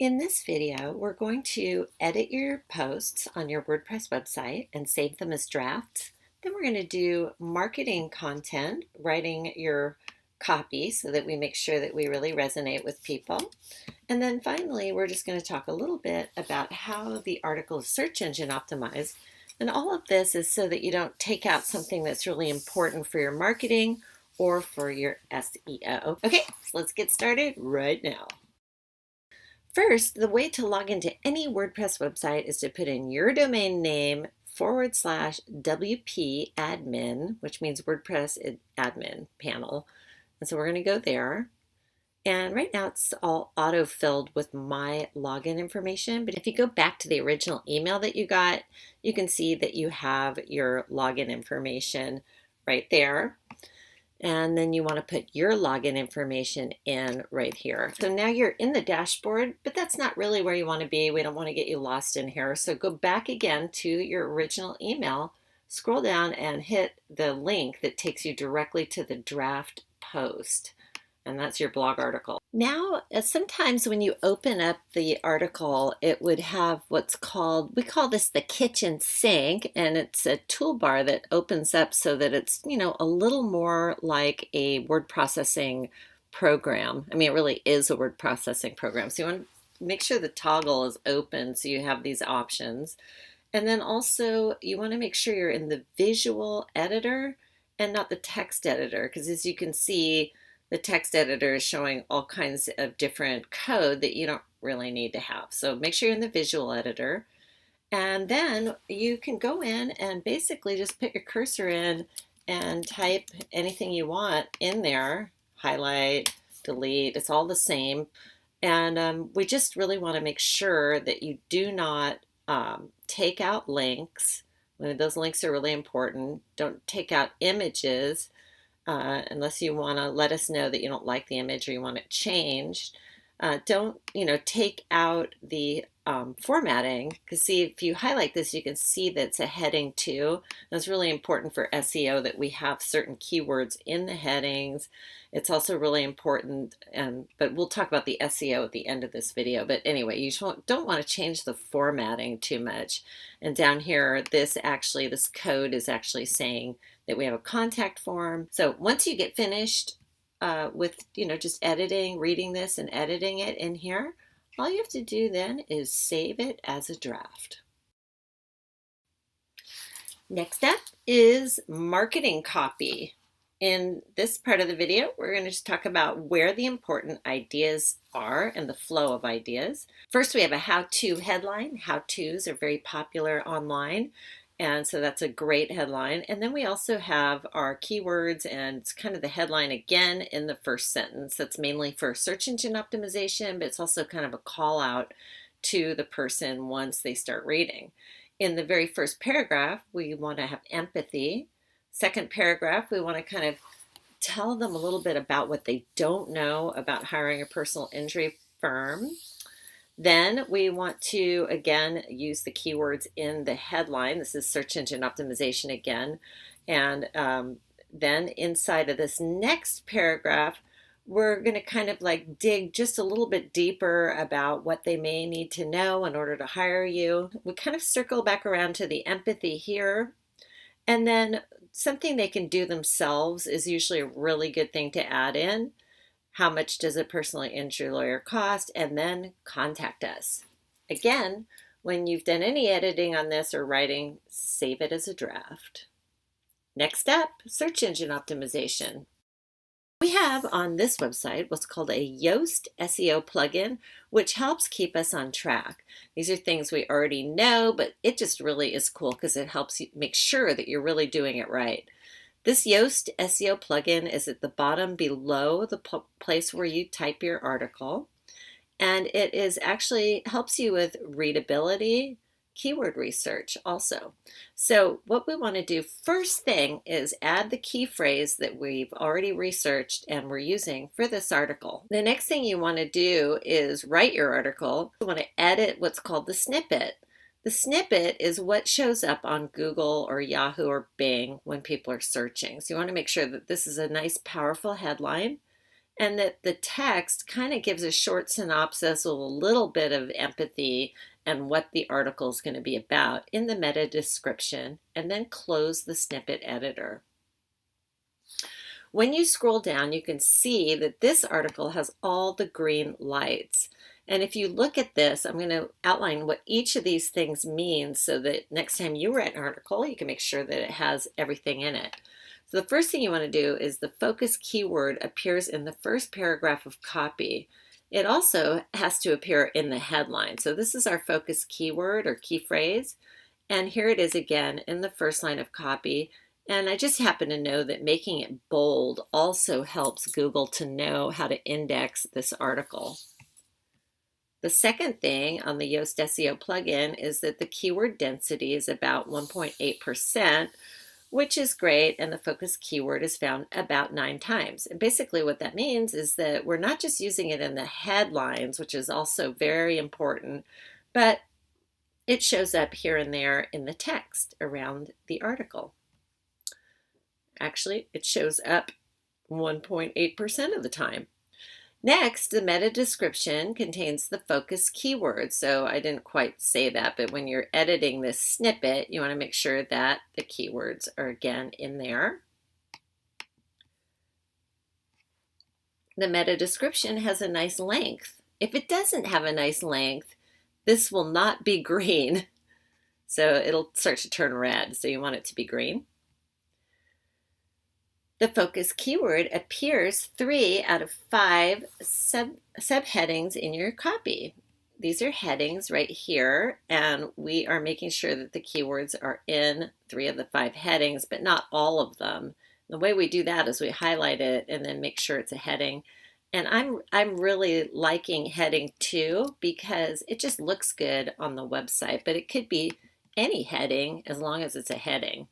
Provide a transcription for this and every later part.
In this video, we're going to edit your posts on your WordPress website and save them as drafts. Then we're going to do marketing content, writing your copy so that we make sure that we really resonate with people. And then finally, we're just going to talk a little bit about how the article is search engine optimized. And all of this is so that you don't take out something that's really important for your marketing or for your SEO. Okay, so let's get started right now. First, the way to log into any WordPress website is to put in your domain name /WP admin, which means WordPress admin panel. And so we're going to go there. And right now it's all auto-filled with my login information. But if you go back to the original email that you got, you can see that you have your login information right there. And then you want to put your login information in right here. So now you're in the dashboard, but that's not really where you want to be. We don't want to get you lost in here. So go back again to your original email, scroll down and hit the link that takes you directly to the draft post. And that's your blog article. Now, sometimes when you open up the article, it would have what's called, we call this the kitchen sink, and it's a toolbar that opens up so that it's, a little more like a word processing program. I mean, it really is a word processing program. So you want to make sure the toggle is open so you have these options. And then also you want to make sure you're in the visual editor and not the text editor, because as you can see, the text editor is showing all kinds of different code that you don't really need to have. So make sure you're in the visual editor. And then you can go in and basically just put your cursor in and type anything you want in there. Highlight, delete, it's all the same. And we just really want to make sure that you do not take out links. Those links are really important. Don't take out images. Unless you want to let us know that you don't like the image or you want it changed. Don't, take out the formatting, because see, if you highlight this, you can see that it's a heading too. That's really important for SEO that we have certain keywords in the headings. It's also really important, but we'll talk about the SEO at the end of this video. But anyway, you don't want to change the formatting too much. And down here, this code is actually saying that we have a contact form. So once you get finished with, just editing, reading this and editing it in here, all you have to do then is save it as a draft. Next up is marketing copy. In this part of the video, we're going to just talk about where the important ideas are and the flow of ideas. First, we have a how-to headline. How-tos are very popular online. And so that's a great headline. And then we also have our keywords, and it's kind of the headline again in the first sentence. That's mainly for search engine optimization, but it's also kind of a call out to the person once they start reading. In the very first paragraph, we want to have empathy. Second paragraph, we want to kind of tell them a little bit about what they don't know about hiring a personal injury firm. Then we want to, again, use the keywords in the headline. This is search engine optimization again. And then inside of this next paragraph, we're going to kind of like dig just a little bit deeper about what they may need to know in order to hire you. We kind of circle back around to the empathy here. And then something they can do themselves is usually a really good thing to add in. How much does a personal injury lawyer cost? And then contact us. Again, when you've done any editing on this or writing, save it as a draft. Next up, search engine optimization. We have on this website what's called a Yoast SEO plugin, which helps keep us on track. These are things we already know, but it just really is cool because it helps you make sure that you're really doing it right. This Yoast SEO plugin is at the bottom below the place where you type your article, and it is actually helps you with readability, keyword research also. So what we want to do first thing is add the key phrase that we've already researched and we're using for this article. The next thing you want to do is write your article. You want to edit what's called the snippet. The snippet is what shows up on Google or Yahoo or Bing when people are searching. So you want to make sure that this is a nice, powerful headline. and that the text kind of gives a short synopsis with a little bit of empathy and what the article is going to be about in the meta description, and then close the snippet editor. When you scroll down, you can see that this article has all the green lights. And if you look at this, I'm going to outline what each of these things means so that next time you write an article, you can make sure that it has everything in it. So the first thing you want to do is the focus keyword appears in the first paragraph of copy. It also has to appear in the headline. So this is our focus keyword or key phrase. And here it is again in the first line of copy. And I just happen to know that making it bold also helps Google to know how to index this article. The second thing on the Yoast SEO plugin is that the keyword density is about 1.8%, which is great, and the focus keyword is found about 9 times. And basically what that means is that we're not just using it in the headlines, which is also very important, but it shows up here and there in the text around the article. Actually, it shows up 1.8% of the time. Next, the meta description contains the focus keyword. So I didn't quite say that, but when you're editing this snippet, you want to make sure that the keywords are again in there. The meta description has a nice length. If it doesn't have a nice length, this will not be green. So it'll start to turn red. So you want it to be green. The focus keyword appears 3 out of 5 subheadings in your copy. These are headings right here, and we are making sure that the keywords are in 3 of the 5 headings, but not all of them. The way we do that is we highlight it and then make sure it's a heading. And I'm really liking heading 2 because it just looks good on the website, but it could be any heading as long as it's a heading.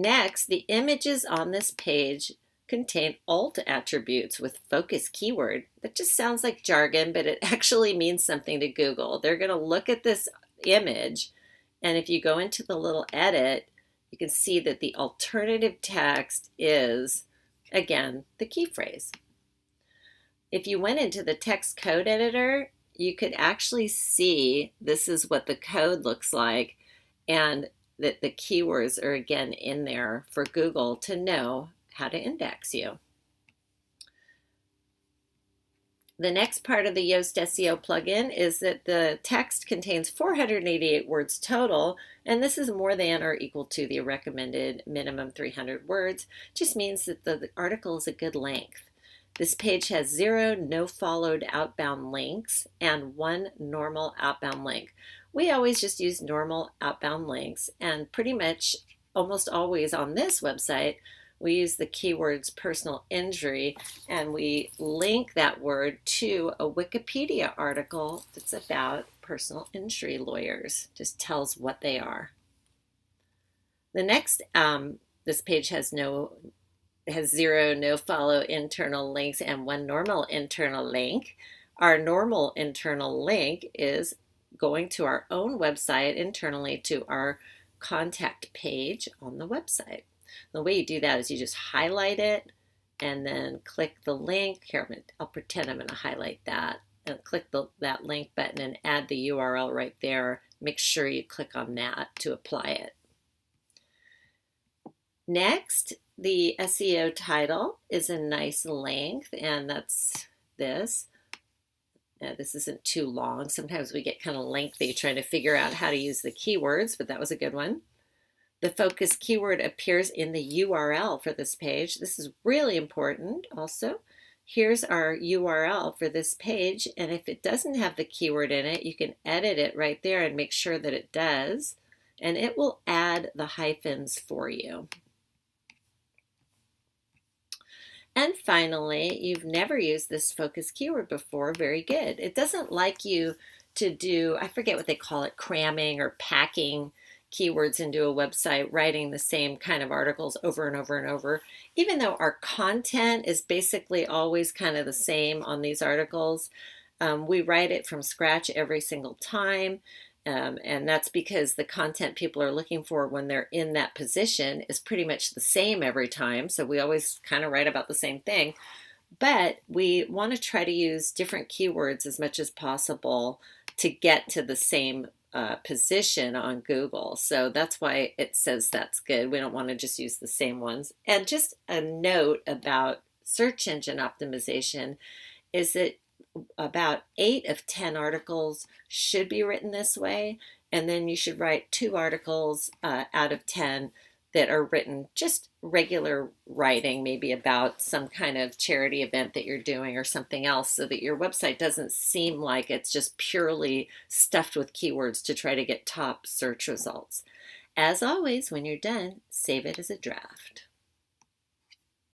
Next, the images on this page contain alt attributes with focus keyword. That just sounds like jargon, but it actually means something to Google. They're going to look at this image, and if you go into the little edit, you can see that the alternative text is, again, the key phrase. If you went into the text code editor, you could actually see this is what the code looks like, and that the keywords are again in there for Google to know how to index you. The next part of the Yoast SEO plugin is that the text contains 488 words total, and this is more than or equal to the recommended minimum 300 words. Just means that the article is a good length. This page has 0 no-followed outbound links and 1 normal outbound link. We always just use normal outbound links, and pretty much almost always on this website, we use the keywords personal injury, and we link that word to a Wikipedia article that's about personal injury lawyers. Just tells what they are. The next, this page has 0 no-follow internal links and 1 normal internal link. Our normal internal link is going to our own website internally to our contact page on the website. The way you do that is you just highlight it and then click the link. Here, I'll pretend I'm going to highlight that and click that link button and add the URL right there. Make sure you click on that to apply it. Next, the SEO title is a nice length, and that's this. This isn't too long. Sometimes we get kind of lengthy trying to figure out how to use the keywords, but that was a good one. The focus keyword appears in the URL for this page. This is really important also. Here's our URL for this page, and if it doesn't have the keyword in it, you can edit it right there and make sure that it does, and it will add the hyphens for you. And finally, you've never used this focus keyword before. Very good. It doesn't like you to do, I forget what they call it, cramming or packing keywords into a website, writing the same kind of articles over and over and over. Even though our content is basically always kind of the same on these articles, we write it from scratch every single time. And that's because the content people are looking for when they're in that position is pretty much the same every time. So we always kind of write about the same thing. But we want to try to use different keywords as much as possible to get to the same position on Google. So that's why it says that's good. We don't want to just use the same ones. And just a note about search engine optimization is that about 8 of 10 articles should be written this way. And then you should write 2 articles out of 10 that are written just regular writing, maybe about some kind of charity event that you're doing or something else, so that your website doesn't seem like it's just purely stuffed with keywords to try to get top search results. As always, when you're done, save it as a draft.